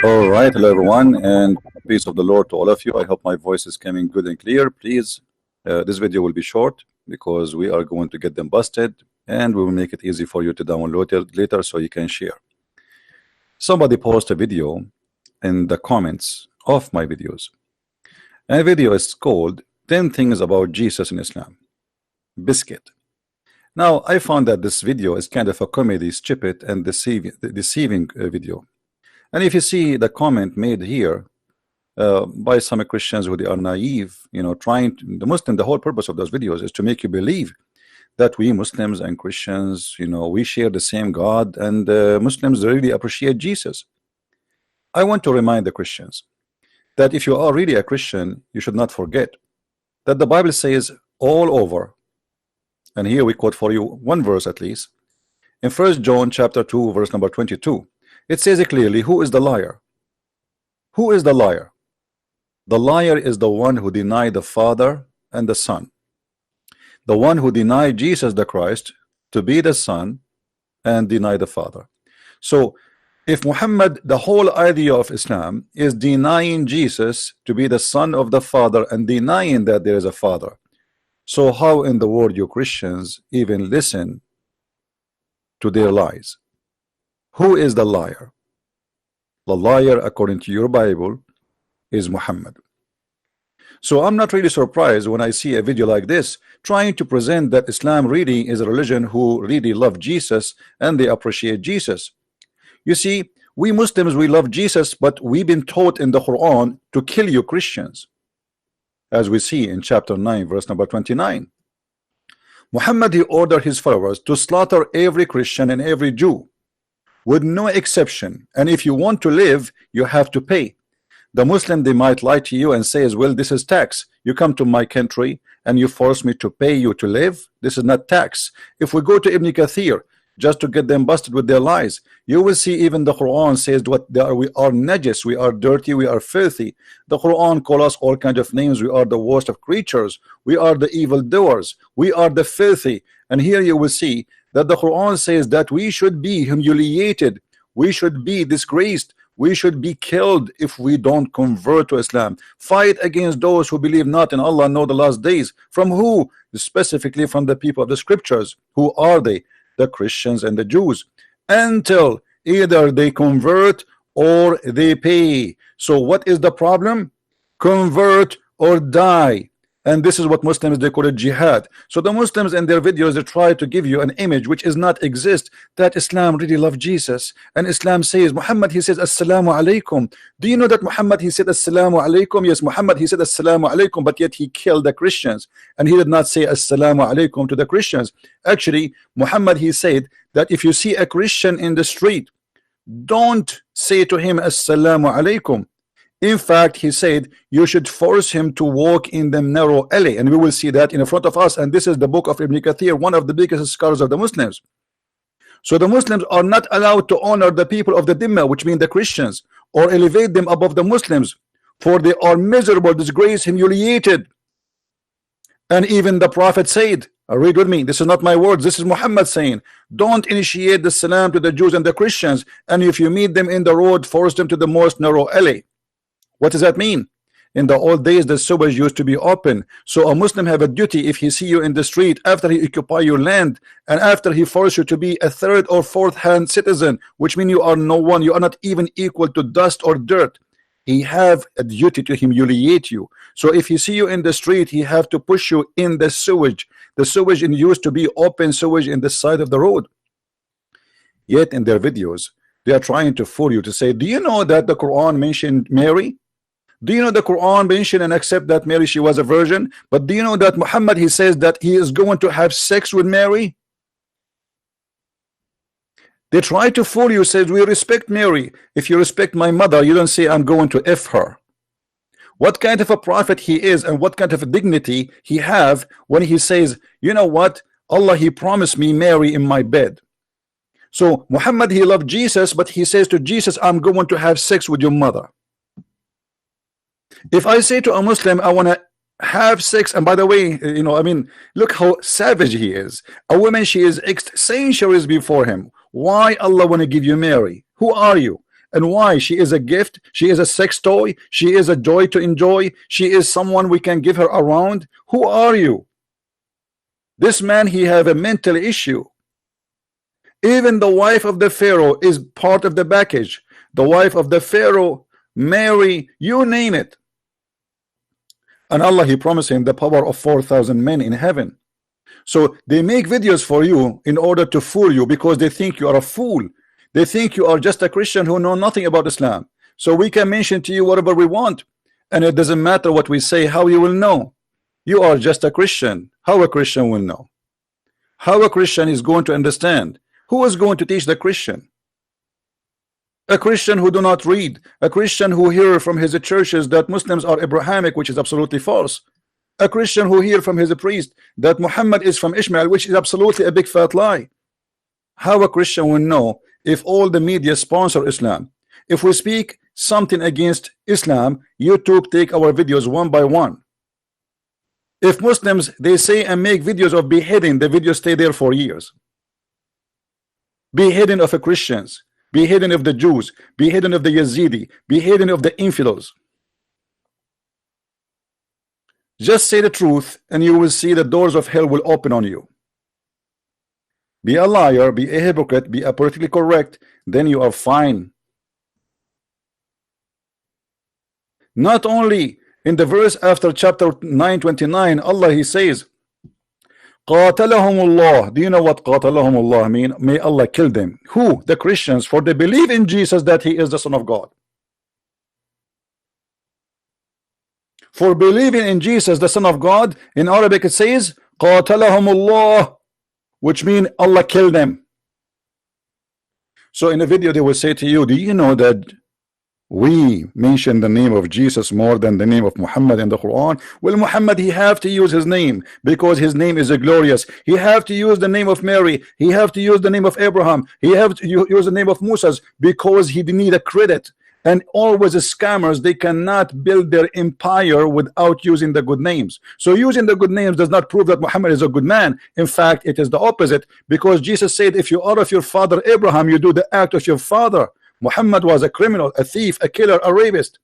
All right, hello everyone, and peace of the Lord to all of you. I hope my voice is coming good and clear. Please, this video will be short because we are going to get them busted, and we will make it easy for you to download it later so you can share. Somebody posted a video in the comments of my videos. And the video is called 10 Things About Jesus in Islam. Biscuit. Now, I found that this video is kind of a comedy, stupid, and deceiving video. And if you see the comment made here by some Christians who they are naive, the whole purpose of those videos is to make you believe that we Muslims and Christians, we share the same God, and Muslims really appreciate Jesus. I want to remind the Christians that if you are really a Christian, you should not forget that the Bible says all over, and here we quote for you one verse at least, in 1 John chapter 2 verse number 22. It says it clearly, who is the liar? Who is the liar? The liar is the one who denied the Father and the Son. The one who denied Jesus the Christ to be the Son and deny the Father. So if Muhammad, the whole idea of Islam is denying Jesus to be the Son of the Father and denying that there is a Father, so how in the world you Christians even listen to their lies? Who is the liar? The liar, according to your Bible, is Muhammad. So I'm not really surprised when I see a video like this trying to present that Islam really is a religion who really love Jesus and they appreciate Jesus. You see, we Muslims, we love Jesus, but we've been taught in the Quran to kill you Christians, as we see in chapter 9 verse number 29. Muhammad, he ordered his followers to slaughter every Christian and every Jew with no exception, and if you want to live, you have to pay. The Muslim, they might lie to you and say as well, this is tax. You come to my country and you force me to pay you to live. This is not tax. If we go to Ibn Kathir just to get them busted with their lies, you will see even the Quran says what they are. We are najis, we are dirty, we are filthy. The Quran call us all kinds of names. We are the worst of creatures, we are the evil doers, we are the filthy. And here you will see that the Quran says that we should be humiliated, we should be disgraced, we should be killed if we don't convert to Islam. Fight against those who believe not in Allah nor the last days. From who? Specifically from the people of the scriptures. Who are they? The Christians and the Jews, until either they convert or they pay. So what is the problem? Convert or die. And this is what Muslims, they call it jihad. So the Muslims in their videos, they try to give you an image which is not exist, that Islam really loves Jesus. And Islam says, Muhammad, he says assalamu alaikum. Do you know that Muhammad, he said assalamu alaikum? Yes, Muhammad, he said assalamu alaikum, but yet he killed the Christians, and he did not say assalamu alaikum to the Christians. Actually, Muhammad, he said that if you see a Christian in the street, don't say to him assalamu alaikum. In fact, he said you should force him to walk in the narrow alley, and we will see that in front of us. And this is the book of Ibn Kathir, one of the biggest scholars of the Muslims. So the Muslims are not allowed to honor the people of the Dhimma, which mean the Christians, or elevate them above the Muslims, for they are miserable, disgraced, humiliated. And even the Prophet said, read with me, this is not my words, this is Muhammad saying, don't initiate the salam to the Jews and the Christians, and if you meet them in the road, force them to the most narrow alley. What does that mean? In the old days, the sewers used to be open. So a Muslim have a duty, if he see you in the street, after he occupy your land, and after he force you to be a third or fourth hand citizen, which means you are no one, you are not even equal to dust or dirt, he have a duty to humiliate you. So if he see you in the street, he have to push you in the sewage. The sewage used to be open sewage in the side of the road. Yet in their videos, they are trying to fool you to say, do you know that the Quran mentioned Mary? Do you know the Quran mentioned and accept that Mary, she was a virgin? But do you know that Muhammad, he says that he is going to have sex with Mary? They try to fool you, says we respect Mary. If you respect my mother, you don't say I'm going to F her. What kind of a prophet he is, and what kind of a dignity he have when he says, you know what, Allah, he promised me Mary in my bed. So Muhammad, he loved Jesus, but he says to Jesus, I'm going to have sex with your mother. If I say to a Muslim, I want to have sex, and by the way, I mean, look how savage he is. A woman, she is centuries before him. Why Allah want to give you Mary? Who are you? And why? She is a gift, she is a sex toy, she is a joy to enjoy, she is someone we can give her around. Who are you? This man, he have a mental issue. Even the wife of the Pharaoh is part of the package. The wife of the Pharaoh, Mary, you name it. And Allah, he promised him the power of 4,000 men in heaven. So they make videos for you in order to fool you, because they think you are a fool. They think you are just a Christian who know nothing about Islam. So we can mention to you whatever we want, and it doesn't matter what we say. How you will know? You are just a Christian. How a Christian will know? How a Christian is going to understand? Who is going to teach the Christian? A Christian who do not read, a Christian who hear from his churches that Muslims are Abrahamic, which is absolutely false. A Christian who hear from his priest that Muhammad is from Ishmael, which is absolutely a big fat lie. How a Christian will know if all the media sponsor Islam? If we speak something against Islam, YouTube take our videos one by one. If Muslims, they say and make videos of beheading, the videos stay there for years. Beheading of the Christians, beheading of the Jews, beheading of the Yazidi, beheading of the infidels. Just say the truth and you will see the doors of hell will open on you. Be a liar, be a hypocrite, be a politically correct, then you are fine. Not only in the verse after chapter 929, Allah, he says, Qatalahumullah. Do you know what Qatalahumullah mean? May Allah kill them. Who? The Christians, for they believe in Jesus that he is the Son of God. For believing in Jesus the Son of God, in Arabic it says Qatalahumullah, which means Allah kill them. So in the video they will say to you, do you know that we mention the name of Jesus more than the name of Muhammad in the Quran? Well, Muhammad, he have to use his name because his name is glorious. He have to use the name of Mary. He have to use the name of Abraham. He have to use the name of Moses because he need a credit. And always the scammers, they cannot build their empire without using the good names. So using the good names does not prove that Muhammad is a good man. In fact, it is the opposite, because Jesus said, if you are of your father Abraham, you do the act of your father. Muhammad was a criminal, a thief, a killer, a rapist.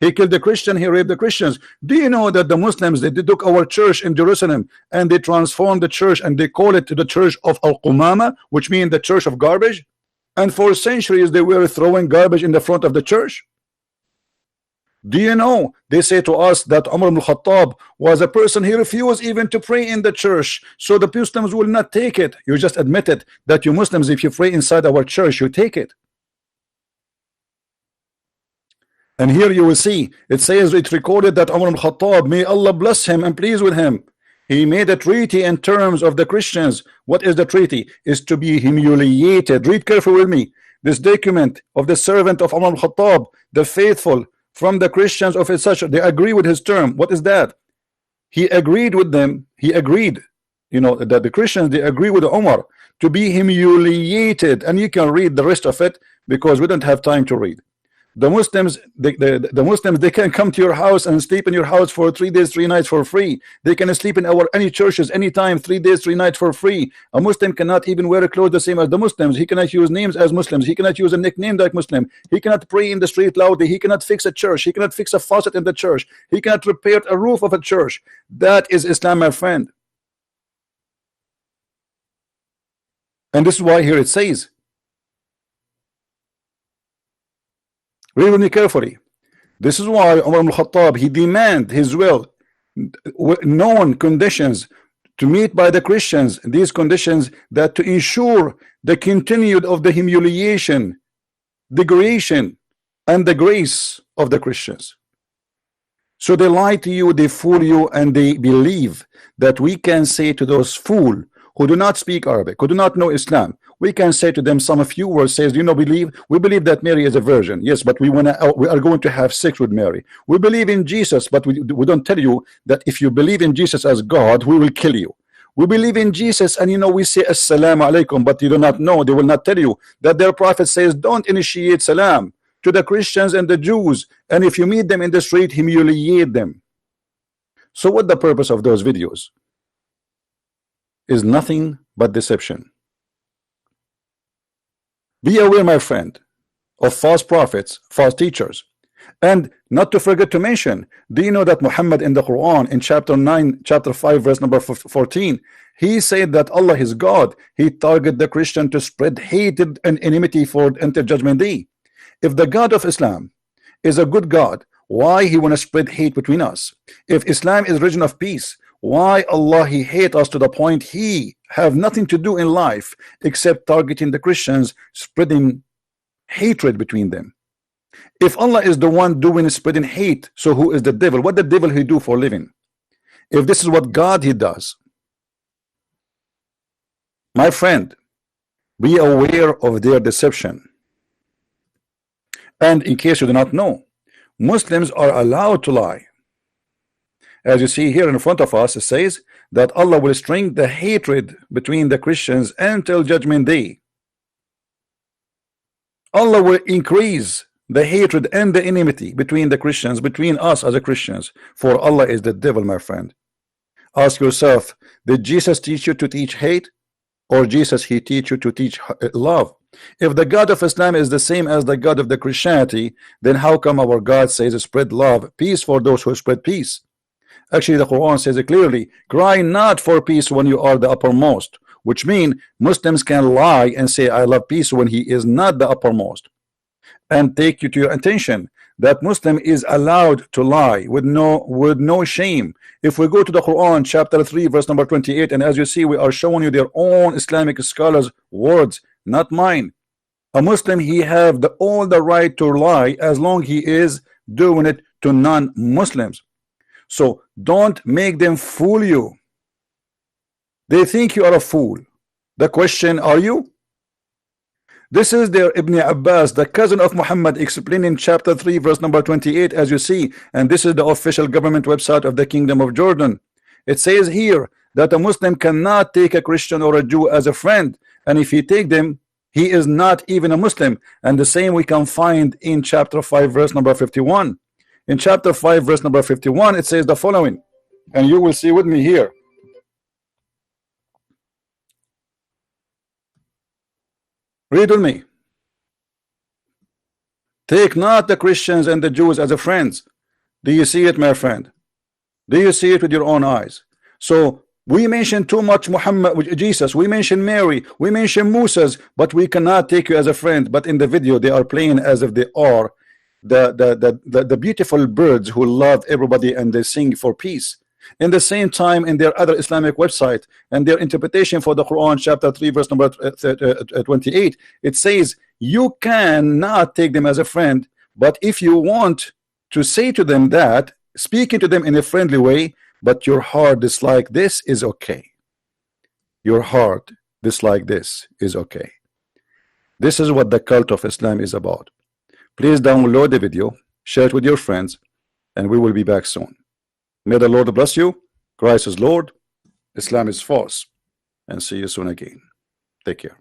He killed the Christian, he raped the Christians. Do you know that the Muslims, they took our church in Jerusalem and they transformed the church and they call it the church of Al-Qumama, which means the church of garbage? And for centuries they were throwing garbage in the front of the church. Do you know, they say to us that Umar ibn Khattab was a person, he refused even to pray in the church, so the Muslims will not take it. You just admitted that you Muslims, if you pray inside our church, you take it. And here you will see, it says, it recorded that Umar ibn Khattab, may Allah bless him and pleased with him, he made a treaty in terms of the Christians. What is the treaty? Is to be humiliated. Read carefully with me. This document of the servant of Umar ibn Khattab, the faithful from the Christians of his such, they agree with his term. What is that? He agreed with them. He agreed, you know, that the Christians, they agree with Umar to be humiliated. And you can read the rest of it because we don't have time to read. The Muslims, the Muslims, they can come to your house and sleep in your house for 3 days, 3 nights for free. They can sleep in our any churches anytime, 3 days, 3 nights for free. A Muslim cannot even wear clothes the same as the Muslims. He cannot use names as Muslims. He cannot use a nickname like Muslim. He cannot pray in the street loudly. He cannot fix a church. He cannot fix a faucet in the church. He cannot repair a roof of a church. That is Islam, my friend. And this is why here it says, read with me carefully. This is why Umar ibn Khattab, he demand his will, known conditions to meet by the Christians, these conditions that to ensure the continued of the humiliation, degradation, and the grace of the Christians. So they lie to you, they fool you, and they believe that we can say to those fools who do not speak Arabic, who do not know Islam, we can say to them some few words, says, you know, we believe that Mary is a virgin. Yes, but we are going to have sex with Mary. We believe in Jesus, but we don't tell you that if you believe in Jesus as God, we will kill you. We believe in Jesus, and you know, we say assalamu alaikum, but you do not know, they will not tell you that their prophet says don't initiate salam to the Christians and the Jews, and if you meet them in the street, humiliate them. So what the purpose of those videos is? Nothing but deception. Be aware, my friend. of false prophets, false teachers. And not to forget to mention, do you know that Muhammad in the Quran in chapter 9, chapter 5, verse number 14, he said that Allah is God. He targeted the Christian to spread hatred and enmity for until judgment day. If the God of Islam is a good God, why he want to spread hate between us? If Islam is religion of peace, why Allah he hate us to the point he have nothing to do in life except targeting the Christians, spreading hatred between them? If Allah is the one doing spreading hate, so who is the devil? What the devil he do for living? If this is what God he does, my friend, be aware of their deception. And in case you do not know, Muslims are allowed to lie. As you see here in front of us, it says that Allah will string the hatred between the Christians until judgment day. Allah will increase the hatred and the enmity between the Christians, between us as a Christians, for Allah is the devil, my friend. Ask yourself, did Jesus teach you to teach hate, or Jesus he teach you to teach love? If the God of Islam is the same as the God of the Christianity, then how come our God says spread love, peace for those who spread peace? Actually, the Quran says it clearly, cry not for peace when you are the uppermost, which means Muslims can lie and say I love peace when he is not the uppermost. And take you to your attention that Muslim is allowed to lie with no shame. If we go to the Quran chapter 3 verse number 28, and as you see we are showing you their own Islamic scholars words, not mine. A Muslim he have all the right to lie as long he is doing it to non-Muslims. So don't make them fool you. They think you are a fool. The question, are you? This is their Ibn Abbas, the cousin of Muhammad, explaining chapter 3 verse number 28, as you see, and this is the official government website of the Kingdom of Jordan. It says here that a Muslim cannot take a Christian or a Jew as a friend, and if he take them, he is not even a Muslim. And the same we can find in chapter 5 verse number 51. In chapter 5 verse number 51 it says the following, and you will see with me here. Read with me. Take not the Christians and the Jews as a friends. Do you see it, my friend? Do you see it with your own eyes? So we mention too much Muhammad, Jesus, we mention Mary, we mention Moses, but we cannot take you as a friend. But in the video they are playing as if they are the beautiful birds who love everybody and they sing for peace. In the same time, in their other Islamic website and their interpretation for the Quran chapter 3 verse number 28, it says you cannot take them as a friend, but if you want to say to them that, speaking to them in a friendly way, but your heart dislike this, is okay. Your heart dislike this is okay. This is what the cult of Islam is about. Please download the video, share it with your friends, and we will be back soon. May the Lord bless you. Christ is Lord, Islam is false, and see you soon again. Take care.